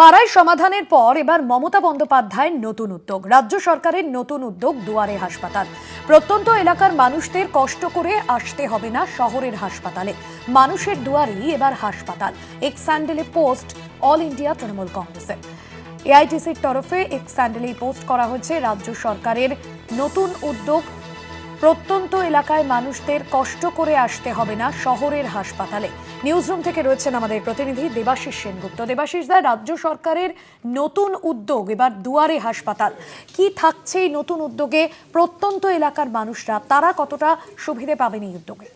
পাড়ায় সমাধানের পর এবার মমতা বন্দ্যোপাধ্যায়ের নতুন উদ্যোগ। রাজ্য সরকারের নতুন উদ্যোগ দুয়ারে হাসপাতাল। প্রত্যন্ত এলাকার মানুষদের কষ্ট করে আসতে হবে না শহরের হাসপাতালে, মানুষের দুয়ারেই এবার হাসপাতাল। এক্স স্যান্ডেলে পোস্ট অল ইন্ডিয়া তৃণমূল কংগ্রেসের। এআইটিসির তরফে এক্স স্যান্ডেলে পোস্ট করা হয়েছে রাজ্য সরকারের নতুন উদ্যোগ। প্রত্যন্ত এলাকায় মানুষদের কষ্ট করে আসতে হবে না শহরের হাসপাতালে। নিউজরুম থেকে রয়েছেন আমাদের প্রতিনিধি দেবাশিস সেনগুপ্ত। দেবাশিস দা, রাজ্য সরকারের নতুন উদ্যোগ এবার দুয়ারে হাসপাতাল, কি থাকছে এই নতুন উদ্যোগে? প্রত্যন্ত এলাকার মানুষরা তারা কতটা সুবিধে পাবেন এই উদ্যোগে?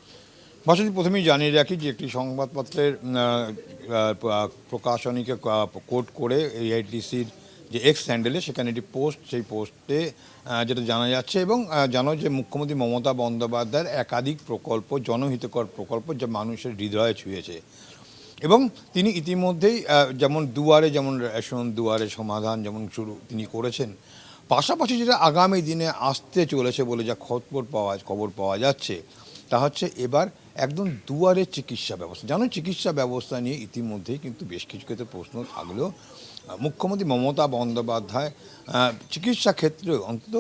বাসুদি, প্রথমেই জানিয়ে রাখি যে একটি সংবাদপত্রের প্রকাশনীকে কোট করে এআইটিসির যে এক্স হ্যান্ডেলে সেখানে একটি পোস্ট, সেই পোস্টে যেটা জানা যাচ্ছে এবং জানো যে মুখ্যমন্ত্রী মমতা বন্দ্যোপাধ্যায়ের একাধিক প্রকল্প, জনহিতকর প্রকল্প যা মানুষের হৃদয়ে ছুঁয়েছে এবং তিনি ইতিমধ্যেই যেমন দুয়ারে, যেমন রেশন দুয়ারে সমাধান যেমন শুরু তিনি করেছেন, পাশাপাশি যেটা আগামী দিনে আসতে চলেছে বলে যা খবর পাওয়া যাচ্ছে তা হচ্ছে এবার একদম দুয়ারে চিকিৎসা ব্যবস্থা। জানো, চিকিৎসা ব্যবস্থা নিয়ে ইতিমধ্যেই কিন্তু বেশ কিছু ক্ষেত্রে প্রশ্ন থাকলেও মুখ্যমন্ত্রী মমতা বন্দ্যোপাধ্যায় চিকিৎসা ক্ষেত্রে অন্তত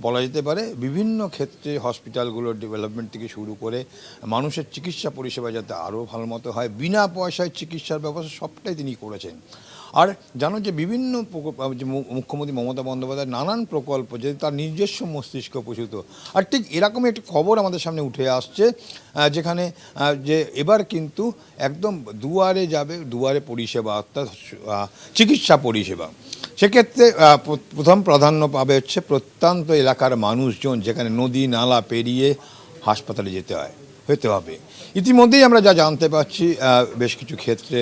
বলা যেতে পারে বিভিন্ন ক্ষেত্রে হসপিটালগুলোর ডেভেলপমেন্ট থেকে শুরু করে মানুষের চিকিৎসা পরিষেবা যাতে আরও ভালো মতো হয়, বিনা পয়সায় চিকিৎসার ব্যবস্থা সবটাই তিনি করেছেন। আর জানো যে বিভিন্ন মুখ্যমন্ত্রী মমতা বন্দ্যোপাধ্যায় নানান প্রকল্প যে তার নিজস্ব মস্তিষ্ক প্রসূত। আর ঠিক এরকমই একটি খবর আমাদের সামনে উঠে আসছে যেখানে যে এবার কিন্তু একদম দুয়ারে যাবে, দুয়ারে পরিষেবা অর্থাৎ চিকিৎসা পরিষেবা। সেক্ষেত্রে প্রথম প্রাধান্য পাবে হচ্ছে প্রত্যন্ত এলাকার মানুষজন, যেখানে নদী নালা পেরিয়ে হাসপাতালে হতে হবে। ইতিমধ্যেই আমরা যা জানতে পারছি বেশ কিছু ক্ষেত্রে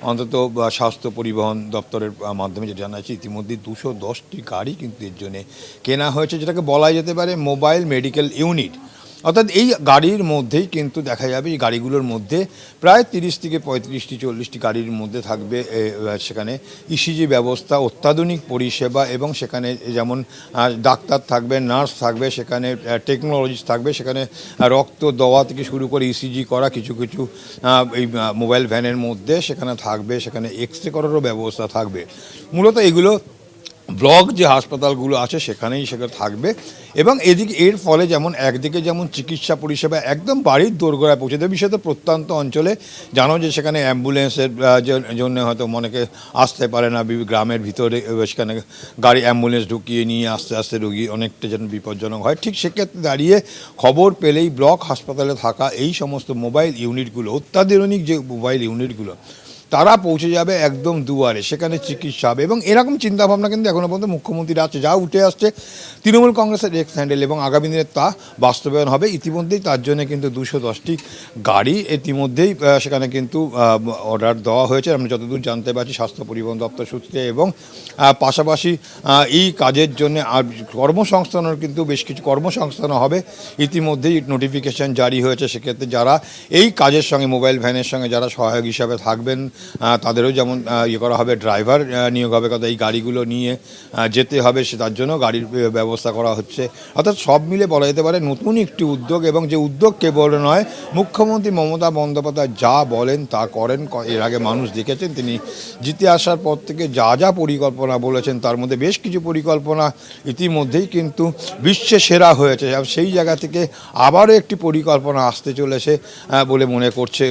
অন্তত স্বাস্থ্য পরিবহন দপ্তরের মাধ্যমে যেটা জানা যাচ্ছে ইতিমধ্যেই 210টি গাড়ি কিন্তু এর জন্যে কেনা হয়েছে, যেটাকে বলা যেতে পারে মোবাইল মেডিকেল ইউনিট। অর্থাৎ এই গাড়ির মধ্যেই কিন্তু দেখা যাবে এই গাড়িগুলোর মধ্যে প্রায় 30 থেকে 35টি 40টি গাড়ির মধ্যে থাকবে সেখানে ইসিজি ব্যবস্থা, অত্যাধুনিক পরিষেবা এবং সেখানে যেমন ডাক্তার থাকবে, নার্স থাকবে, সেখানে টেকনোলজিস্ট থাকবে, সেখানে রক্ত দেওয়া থেকে শুরু করে ইসিজি করা কিছু এই মোবাইল ভ্যানের মধ্যে সেখানে থাকবে, সেখানে এক্স রে করারও ব্যবস্থা থাকবে। মূলত এগুলো ব্লক যে হাসপাতালগুলো আছে সেখানেই সেখানে থাকবে এবং এর ফলে যেমন একদিকে যেমন চিকিৎসা পরিষেবা একদম বাড়ির দোরগোড়ায় পৌঁছে দেবে। বিশেষত প্রত্যন্ত অঞ্চলে জানো যে সেখানে অ্যাম্বুলেন্সের জন্য হয়তো অনেকে আসতে পারে না, গ্রামের ভিতরে সেখানে গাড়ি অ্যাম্বুলেন্স ঢুকিয়ে নিয়ে আস্তে আস্তে রোগী অনেকটা যেন বিপজ্জনক হয়। ঠিক সেক্ষেত্রে দাঁড়িয়ে খবর পেলেই ব্লক হাসপাতালে থাকা এই সমস্ত মোবাইল ইউনিটগুলো, অত্যাধুনিক যে মোবাইল ইউনিটগুলো, তারা পৌঁছে যাবে একদম দুয়ারে, সেখানে চিকিৎসা হবে। এবং এরকম চিন্তাভাবনা কিন্তু এখনও পর্যন্ত মুখ্যমন্ত্রীর আছে, যা উঠে আসছে তৃণমূল কংগ্রেসের এক্স হ্যান্ডেল এবং আগামী দিনে তা বাস্তবায়ন হবে। ইতিমধ্যেই তার জন্য কিন্তু 210টি গাড়ি ইতিমধ্যেই সেখানে কিন্তু অর্ডার দেওয়া হয়েছে আমরা যতদূর জানতে পারছি স্বাস্থ্য পরিবহন দপ্তর সূত্রে। এবং পাশাপাশি এই কাজের জন্য আর কর্মসংস্থানের কিন্তু বেশ কিছু কর্মসংস্থান হবে। ইতিমধ্যেই নোটিফিকেশান জারি হয়েছে, সেক্ষেত্রে যারা এই কাজের সঙ্গে মোবাইল ভ্যানের সঙ্গে যারা সহায়ক হিসাবে থাকবেন তাদেরও যেমন করা হবে, ড্রাইভার নিয়োগ হবে, কথা এই গাড়িগুলো নিয়ে যেতে হবে, সে তার জন্য গাড়ির ব্যবস্থা করা হচ্ছে। অর্থাৎ সব মিলে বলা যেতে পারে নতুন একটি উদ্যোগ এবং যে উদ্যোগ কেবল নয়, মুখ্যমন্ত্রী মমতা বন্দ্যোপাধ্যায় যা বলেন তা করেন। এর আগে মানুষ দেখেছেন তিনি জিতে আসার পর থেকে যা যা পরিকল্পনা বলেছেন তার মধ্যে বেশ কিছু পরিকল্পনা ইতিমধ্যেই কিন্তু বিশ্বে সেরা হয়েছে। সেই জায়গা থেকে আবারও একটি পরিকল্পনা আসতে চলেছে বলে মনে করছে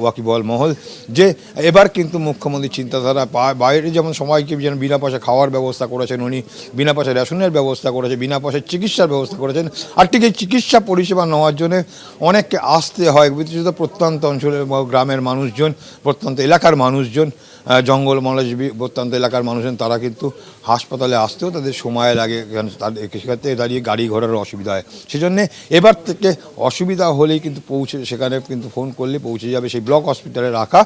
ওয়াকিবহাল মহল, যে এবার কিন্তু মুখ্যমন্ত্রী চিন্তাধারা বাইরে যেমন সবাইকে যেন বিনা পয়সা খাওয়ার ব্যবস্থা করেছেন, উনি বিনা পয়সা রেশনের ব্যবস্থা করেছেন, বিনা পয়সায় চিকিৎসার ব্যবস্থা করেছেন। আর ঠিক এই চিকিৎসা পরিষেবা নেওয়ার জন্য অনেককে আসতে হয়, বিশেষত প্রত্যন্ত অঞ্চলের গ্রামের মানুষজন, প্রত্যন্ত এলাকার মানুষজন, জঙ্গল মলজীবী প্রত্যন্ত এলাকার মানুষজন, তারা কিন্তু হাসপাতালে আসতেও তাদের সময় লাগে, তাদের সেক্ষেত্রে দাঁড়িয়ে গাড়ি ঘোড়ার অসুবিধা হয়। সেজন্যে এবার থেকে অসুবিধা হলেই কিন্তু সেখানে কিন্তু ফোন করলে পৌঁছে যাবে সেই ব্লক হসপিটালে রাখা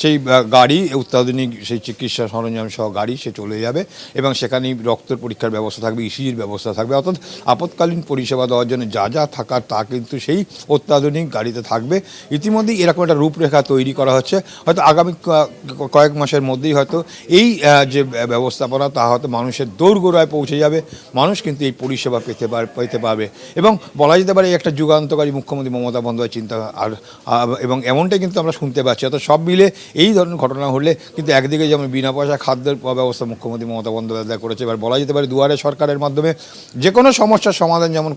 সেই গাড়ি, অত্যাধুনিক সেই চিকিৎসা সরঞ্জাম সহ গাড়ি, সে চলে যাবে এবং সেখানেই রক্তের পরীক্ষার ব্যবস্থা থাকবে, ইসিজির ব্যবস্থা থাকবে। অর্থাৎ আপৎকালীন পরিষেবা দেওয়ার জন্য যা যা থাকার তা কিন্তু সেই অত্যাধুনিক গাড়িতে থাকবে। ইতিমধ্যেই এরকম একটা রূপরেখা তৈরি করা হচ্ছে, হয়তো আগামী কয়েক মাসের মধ্যেই হয়তো এই যে ব্যবস্থাপনা তা হয়তো মানুষের দোরগোড়ায় পৌঁছে যাবে, মানুষ কিন্তু এই পরিষেবা পেতে পারবে। এবং বলা যেতে পারে একটা যুগান্তকারী মুখ্যমন্ত্রী মমতা বন্দ্যোপাধ্যায় চিন্তা। আর এবং এমনটাই কিন্তু আমরা শুনতে পাচ্ছি, অর্থাৎ সব মিলে এই ধরনের ঘটনা হলে কিন্তু একদিকে যেমন বিনা পয়সা খাদ্যের ব্যবস্থা মুখ্যমন্ত্রী মমতা বন্দ্যোপাধ্যায় করেছে, এবার বলা যেতে পারে দুয়ারে সরকারের মাধ্যমে যে কোনো সমস্যার সমাধান যেমন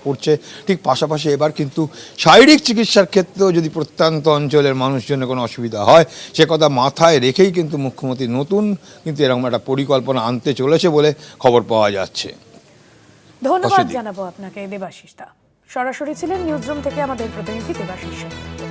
করছে, ঠিক পাশাপাশি এবার কিন্তু শারীরিক চিকিৎসার ক্ষেত্রেও যদি প্রত্যন্ত অঞ্চলের মানুষজনের কোনো অসুবিধা হয় সে কথা মাথায় রেখেই কিন্তু মুখ্যমন্ত্রী নতুন কিন্তু এরকম একটা পরিকল্পনা আনতে চলেছে বলে খবর পাওয়া যাচ্ছে। ধন্যবাদ অসুবিধে। জানাবো আপনাকে দেবাশিস দা। সরাসরি ছিলেন নিউজরুম থেকে আমাদের প্রতিনিধি দেবাশিস সেন।